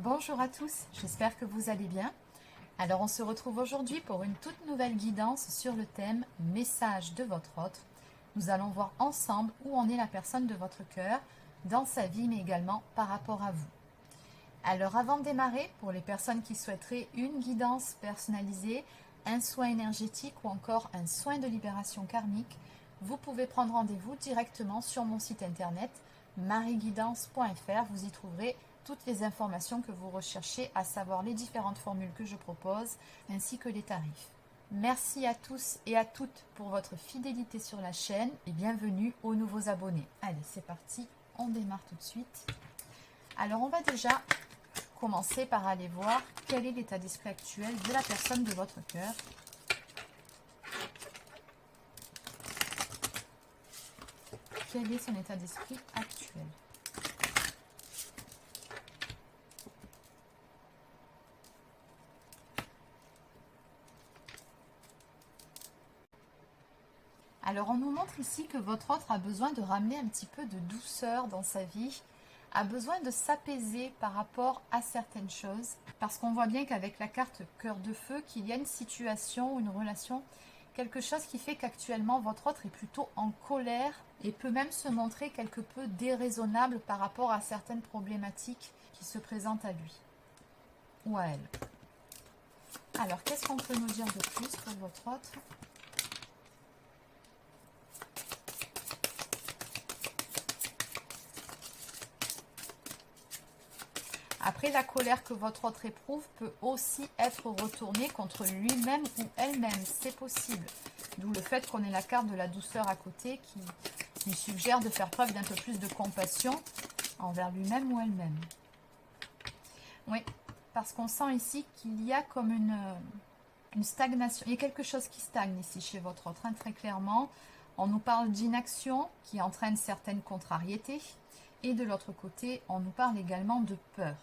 Bonjour à tous, j'espère que vous allez bien. Alors on se retrouve aujourd'hui pour une toute nouvelle guidance sur le thème Message de votre hôte. Nous allons voir ensemble où en est la personne de votre cœur dans sa vie mais également par rapport à vous. Alors avant de démarrer, pour les personnes qui souhaiteraient une guidance personnalisée, un soin énergétique ou encore un soin de libération karmique, vous pouvez prendre rendez-vous directement sur mon site internet mariguidance.fr. Vous y trouverez toutes les informations que vous recherchez, à savoir les différentes formules que je propose ainsi que les tarifs. Merci à tous et à toutes pour votre fidélité sur la chaîne et bienvenue aux nouveaux abonnés. Allez, c'est parti, on démarre tout de suite. Alors on va déjà commencer par aller voir quel est l'état d'esprit actuel de la personne de votre cœur. Quel est son état d'esprit actuel? Alors on nous montre ici que votre autre a besoin de ramener un petit peu de douceur dans sa vie, a besoin de s'apaiser par rapport à certaines choses, parce qu'on voit bien qu'avec la carte cœur de feu, qu'il y a une situation, une relation, quelque chose qui fait qu'actuellement votre autre est plutôt en colère et peut même se montrer quelque peu déraisonnable par rapport à certaines problématiques qui se présentent à lui ou à elle. Alors qu'est-ce qu'on peut nous dire de plus pour votre autre ? Après, la colère que votre autre éprouve peut aussi être retournée contre lui-même ou elle-même. C'est possible. D'où le fait qu'on ait la carte de la douceur à côté qui lui suggère de faire preuve d'un peu plus de compassion envers lui-même ou elle-même. Oui, parce qu'on sent ici qu'il y a comme une stagnation. Il y a quelque chose qui stagne ici chez votre autre, hein, très clairement. On nous parle d'inaction qui entraîne certaines contrariétés. Et de l'autre côté, on nous parle également de peur.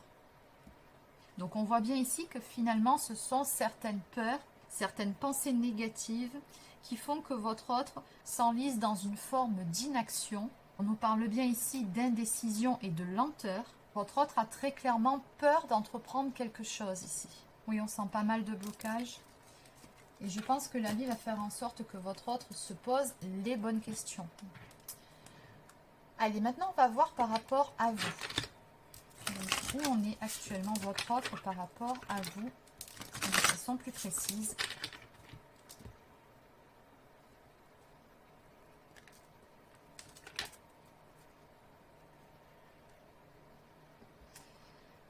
Donc on voit bien ici que finalement ce sont certaines peurs, certaines pensées négatives qui font que votre autre s'enlise dans une forme d'inaction. On nous parle bien ici d'indécision et de lenteur. Votre autre a très clairement peur d'entreprendre quelque chose ici. Oui, on sent pas mal de blocage. Et je pense que la vie va faire en sorte que votre autre se pose les bonnes questions. Allez, maintenant on va voir par rapport à vous. Donc, où en est actuellement votre autre par rapport à vous de façon plus précise.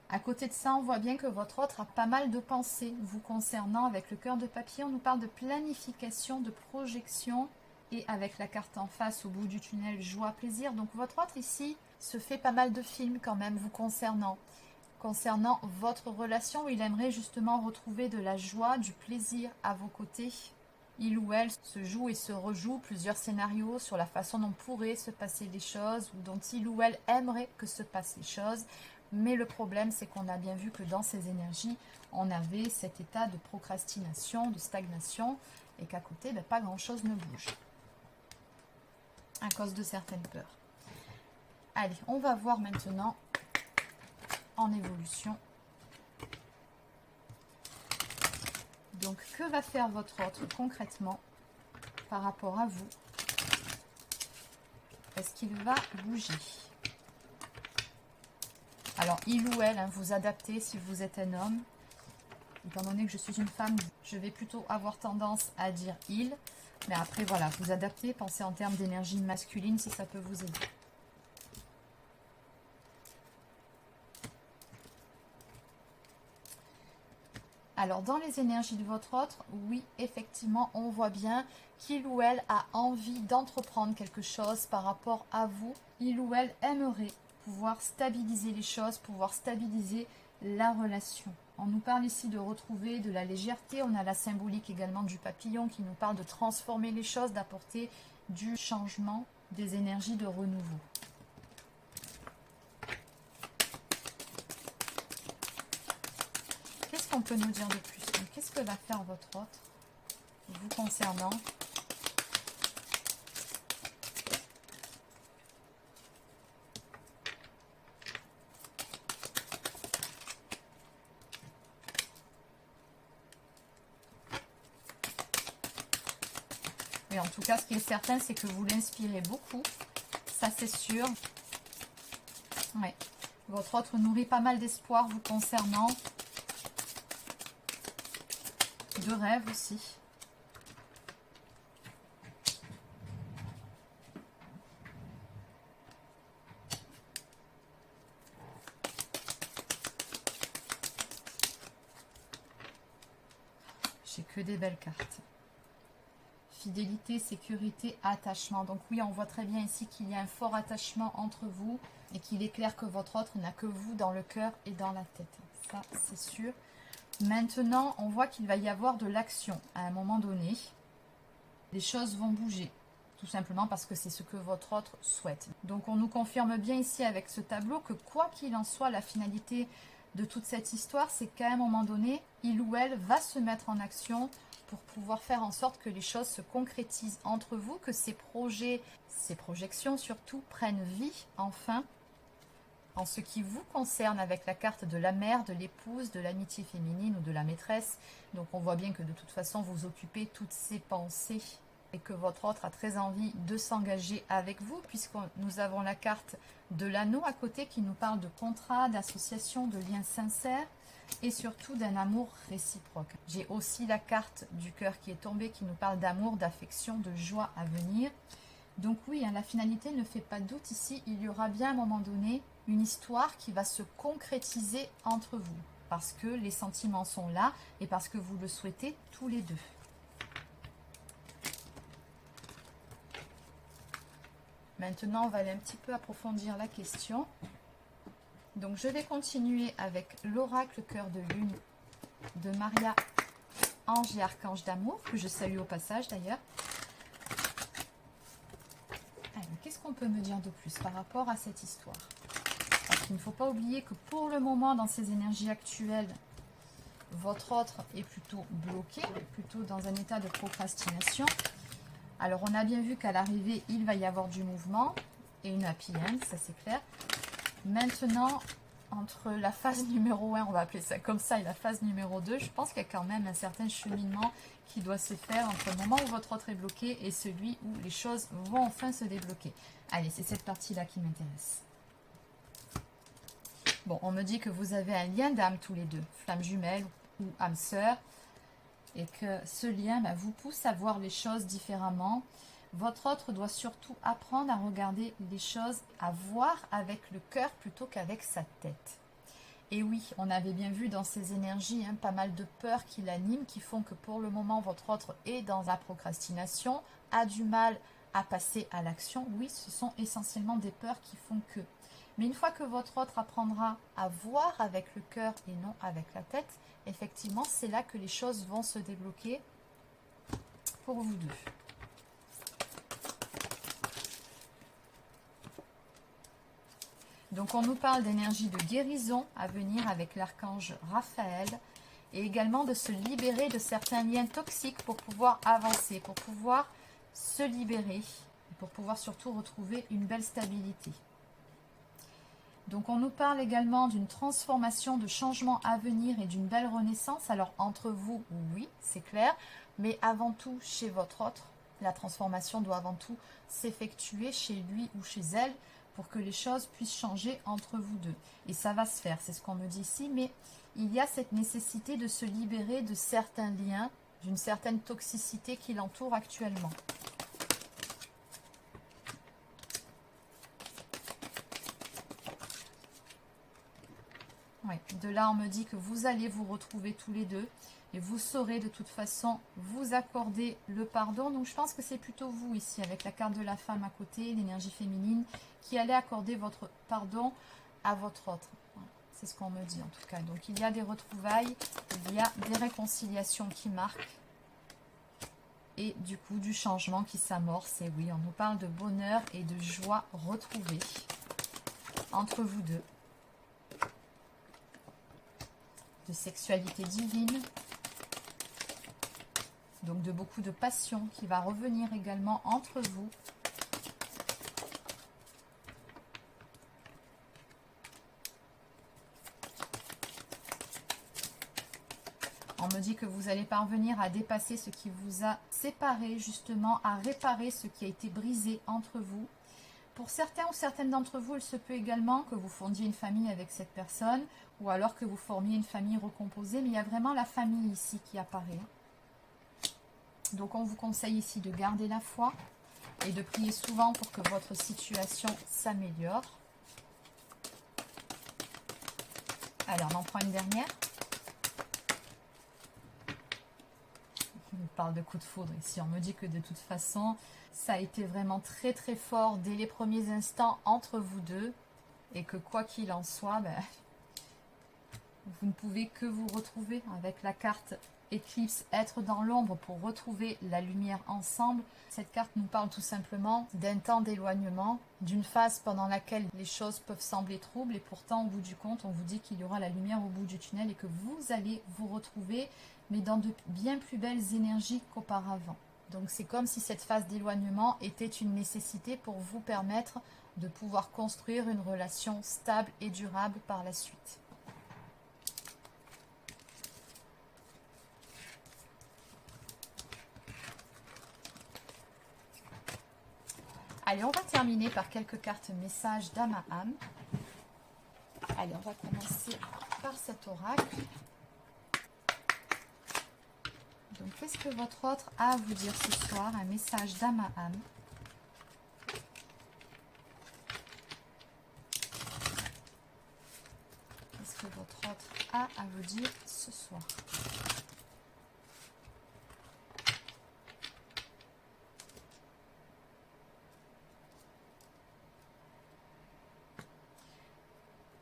À côté de ça, on voit bien que votre autre a pas mal de pensées vous concernant. Avec le cœur de papier, on nous parle de planification, de projection. Et avec la carte en face, au bout du tunnel, joie, plaisir. Donc votre autre ici se fait pas mal de films quand même vous concernant votre relation, où il aimerait justement retrouver de la joie, du plaisir à vos côtés. Il ou elle se joue et se rejoue plusieurs scénarios sur la façon dont pourraient se passer les choses, ou dont il ou elle aimerait que se passent les choses. Mais le problème, c'est qu'on a bien vu que dans ces énergies, on avait cet état de procrastination, de stagnation, et qu'à côté, pas grand-chose ne bouge à cause de certaines peurs. Allez, on va voir maintenant en évolution. Donc, que va faire votre autre concrètement par rapport à vous? Est-ce qu'il va bouger? Alors, il ou elle, vous adaptez si vous êtes un homme. Étant donné que je suis une femme, je vais plutôt avoir tendance à dire il. Mais après, voilà, vous adaptez, pensez en termes d'énergie masculine si ça peut vous aider. Alors, dans les énergies de votre autre, oui, effectivement, on voit bien qu'il ou elle a envie d'entreprendre quelque chose par rapport à vous. Il ou elle aimerait pouvoir stabiliser les choses, pouvoir stabiliser la relation. On nous parle ici de retrouver de la légèreté. On a la symbolique également du papillon qui nous parle de transformer les choses, d'apporter du changement, des énergies de renouveau. Qu'est-ce qu'on peut nous dire de plus? Qu'est-ce que va faire votre autre vous concernant? Et en tout cas, ce qui est certain, c'est que vous l'inspirez beaucoup. Ça, c'est sûr. Ouais. Votre autre nourrit pas mal d'espoir vous concernant. De rêve aussi. J'ai que des belles cartes. Fidélité, sécurité, attachement. Donc oui, on voit très bien ici qu'il y a un fort attachement entre vous et qu'il est clair que votre autre n'a que vous dans le cœur et dans la tête. Ça, c'est sûr. Maintenant, on voit qu'il va y avoir de l'action à un moment donné. Les choses vont bouger, tout simplement parce que c'est ce que votre autre souhaite. Donc on nous confirme bien ici avec ce tableau que quoi qu'il en soit, la finalité de toute cette histoire, c'est qu'à un moment donné, il ou elle va se mettre en action pour pouvoir faire en sorte que les choses se concrétisent entre vous, que ces projets, ces projections surtout, prennent vie enfin en ce qui vous concerne avec la carte de la mère, de l'épouse, de l'amitié féminine ou de la maîtresse. Donc on voit bien que de toute façon vous occupez toutes ces pensées et que votre autre a très envie de s'engager avec vous, puisque nous avons la carte de l'anneau à côté qui nous parle de contrat, d'association, de liens sincères et surtout d'un amour réciproque. J'ai aussi la carte du cœur qui est tombée qui nous parle d'amour, d'affection, de joie à venir. Donc oui, la finalité ne fait pas de doute ici, il y aura bien à un moment donné une histoire qui va se concrétiser entre vous, parce que les sentiments sont là et parce que vous le souhaitez tous les deux. Maintenant, on va aller un petit peu approfondir la question. Donc, je vais continuer avec l'oracle cœur de lune de Maria, ange et archange d'amour, que je salue au passage d'ailleurs. Qu'est-ce qu'on peut me dire de plus par rapport à cette histoire? Parce qu'il ne faut pas oublier que pour le moment, dans ces énergies actuelles, votre autre est plutôt bloqué, plutôt dans un état de procrastination. Alors, on a bien vu qu'à l'arrivée, il va y avoir du mouvement et une happy end, ça c'est clair. Maintenant, entre la phase numéro 1, on va appeler ça comme ça, et la phase numéro 2, je pense qu'il y a quand même un certain cheminement qui doit se faire entre le moment où votre autre est bloqué et celui où les choses vont enfin se débloquer. Allez, c'est cette partie-là qui m'intéresse. Bon, on me dit que vous avez un lien d'âme tous les deux, flamme jumelle ou âme sœur, et que ce lien vous pousse à voir les choses différemment. Votre autre doit surtout apprendre à regarder les choses, à voir avec le cœur plutôt qu'avec sa tête. Et oui, on avait bien vu dans ces énergies pas mal de peurs qui l'animent, qui font que pour le moment, votre autre est dans la procrastination, a du mal à passer à l'action. Oui, ce sont essentiellement des peurs qui font que. Mais une fois que votre autre apprendra à voir avec le cœur et non avec la tête, effectivement, c'est là que les choses vont se débloquer pour vous deux. Donc on nous parle d'énergie de guérison à venir avec l'archange Raphaël et également de se libérer de certains liens toxiques pour pouvoir avancer, pour pouvoir se libérer, et pour pouvoir surtout retrouver une belle stabilité. Donc on nous parle également d'une transformation, de changement à venir et d'une belle renaissance. Alors entre vous, oui, c'est clair, mais avant tout chez votre autre, la transformation doit avant tout s'effectuer chez lui ou chez elle pour que les choses puissent changer entre vous deux. Et ça va se faire, c'est ce qu'on me dit ici, mais il y a cette nécessité de se libérer de certains liens, d'une certaine toxicité qui l'entoure actuellement. Ouais, de là, on me dit que vous allez vous retrouver tous les deux et vous saurez de toute façon vous accorder le pardon. Donc, je pense que c'est plutôt vous ici, avec la carte de la femme à côté, l'énergie féminine, qui allez accorder votre pardon à votre autre. Voilà, c'est ce qu'on me dit en tout cas. Donc, il y a des retrouvailles, il y a des réconciliations qui marquent et du coup, du changement qui s'amorce. Et oui, on nous parle de bonheur et de joie retrouvée entre vous deux. De sexualité divine, donc de beaucoup de passion qui va revenir également entre vous. On me dit que vous allez parvenir à dépasser ce qui vous a séparé, justement, à réparer ce qui a été brisé entre vous. Pour certains ou certaines d'entre vous, il se peut également que vous fondiez une famille avec cette personne, ou alors que vous formiez une famille recomposée, mais il y a vraiment la famille ici qui apparaît. Donc on vous conseille ici de garder la foi et de prier souvent pour que votre situation s'améliore. Allez, on en prend une dernière. On parle de coup de foudre ici. On me dit que de toute façon, ça a été vraiment très très fort dès les premiers instants entre vous deux. Et que quoi qu'il en soit, vous ne pouvez que vous retrouver avec la carte Éclipse, être dans l'ombre pour retrouver la lumière ensemble. Cette carte nous parle tout simplement d'un temps d'éloignement, d'une phase pendant laquelle les choses peuvent sembler troubles et pourtant au bout du compte on vous dit qu'il y aura la lumière au bout du tunnel et que vous allez vous retrouver mais dans de bien plus belles énergies qu'auparavant. Donc c'est comme si cette phase d'éloignement était une nécessité pour vous permettre de pouvoir construire une relation stable et durable par la suite. Allez, on va terminer par quelques cartes messages d'âme à âme. Allez, on va commencer par cet oracle. Donc, qu'est-ce que votre autre a à vous dire ce soir? Un message d'âme à âme. Qu'est-ce que votre autre a à vous dire ce soir?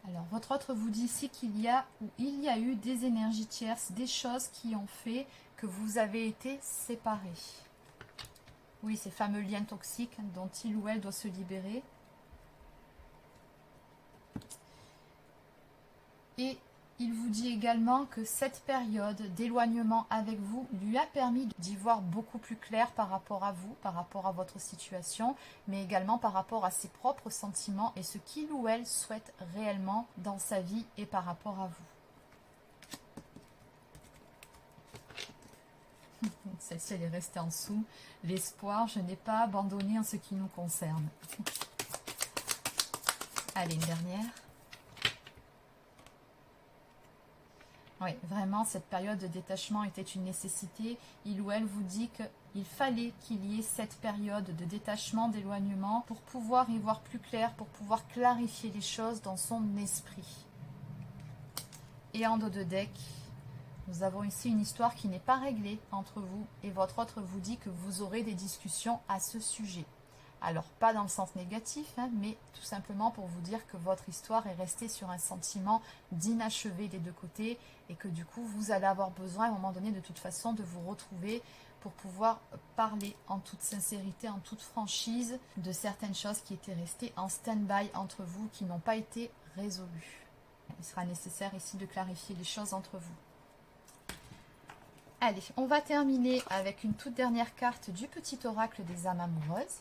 Alors, votre autre vous dit ici qu'il y a ou il y a eu des énergies tierces, des choses qui ont fait que vous avez été séparés. Oui, ces fameux liens toxiques dont il ou elle doit se libérer. Et il vous dit également que cette période d'éloignement avec vous lui a permis d'y voir beaucoup plus clair par rapport à vous, par rapport à votre situation, mais également par rapport à ses propres sentiments et ce qu'il ou elle souhaite réellement dans sa vie et par rapport à vous. Celle-ci, elle est restée en dessous. L'espoir, je n'ai pas abandonné en ce qui nous concerne. Allez, une dernière. Oui, vraiment, cette période de détachement était une nécessité. Il ou elle vous dit qu'il fallait qu'il y ait cette période de détachement, d'éloignement, pour pouvoir y voir plus clair, pour pouvoir clarifier les choses dans son esprit. Et en dos de deck, nous avons ici une histoire qui n'est pas réglée entre vous et votre autre vous dit que vous aurez des discussions à ce sujet. Alors, pas dans le sens négatif, mais tout simplement pour vous dire que votre histoire est restée sur un sentiment d'inachevé des deux côtés et que du coup, vous allez avoir besoin à un moment donné de toute façon de vous retrouver pour pouvoir parler en toute sincérité, en toute franchise de certaines choses qui étaient restées en stand-by entre vous, qui n'ont pas été résolues. Il sera nécessaire ici de clarifier les choses entre vous. Allez, on va terminer avec une toute dernière carte du petit oracle des âmes amoureuses.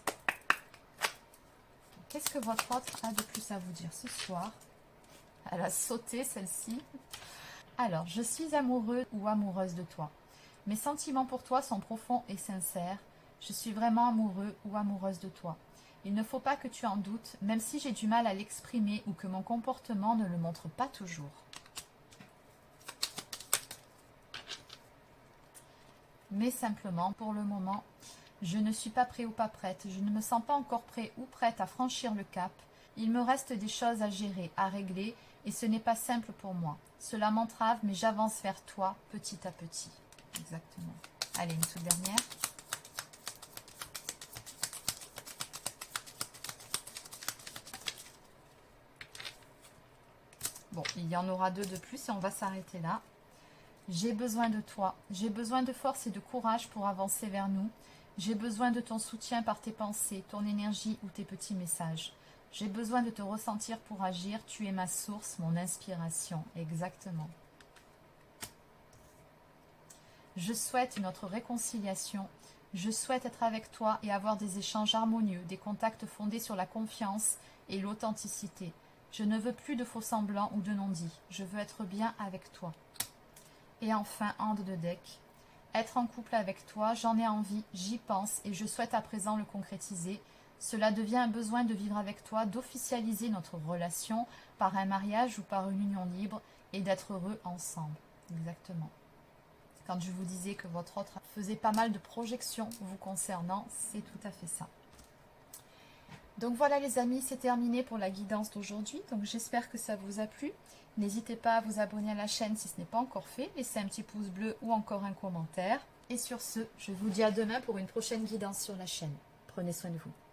Qu'est-ce que votre autre a de plus à vous dire ce soir? Elle a sauté celle-ci. Alors, je suis amoureux ou amoureuse de toi. Mes sentiments pour toi sont profonds et sincères. Je suis vraiment amoureux ou amoureuse de toi. Il ne faut pas que tu en doutes, même si j'ai du mal à l'exprimer ou que mon comportement ne le montre pas toujours. Mais simplement, pour le moment, je ne suis pas prêt ou pas prête, je ne me sens pas encore prêt ou prête à franchir le cap. Il me reste des choses à gérer, à régler, et ce n'est pas simple pour moi. Cela m'entrave, mais j'avance vers toi petit à petit. Exactement. Allez, une toute dernière. Bon, il y en aura deux de plus et on va s'arrêter là. J'ai besoin de toi. J'ai besoin de force et de courage pour avancer vers nous. J'ai besoin de ton soutien par tes pensées, ton énergie ou tes petits messages. J'ai besoin de te ressentir pour agir. Tu es ma source, mon inspiration. Exactement. Je souhaite notre réconciliation. Je souhaite être avec toi et avoir des échanges harmonieux, des contacts fondés sur la confiance et l'authenticité. Je ne veux plus de faux semblants ou de non-dits. Je veux être bien avec toi. Et enfin, hand de deck. Être en couple avec toi, j'en ai envie, j'y pense et je souhaite à présent le concrétiser. Cela devient un besoin de vivre avec toi, d'officialiser notre relation par un mariage ou par une union libre et d'être heureux ensemble. Exactement. Quand je vous disais que votre autre faisait pas mal de projections vous concernant, c'est tout à fait ça. Donc voilà les amis, c'est terminé pour la guidance d'aujourd'hui. Donc j'espère que ça vous a plu. N'hésitez pas à vous abonner à la chaîne si ce n'est pas encore fait. Laissez un petit pouce bleu ou encore un commentaire. Et sur ce, je vous dis à demain pour une prochaine guidance sur la chaîne. Prenez soin de vous.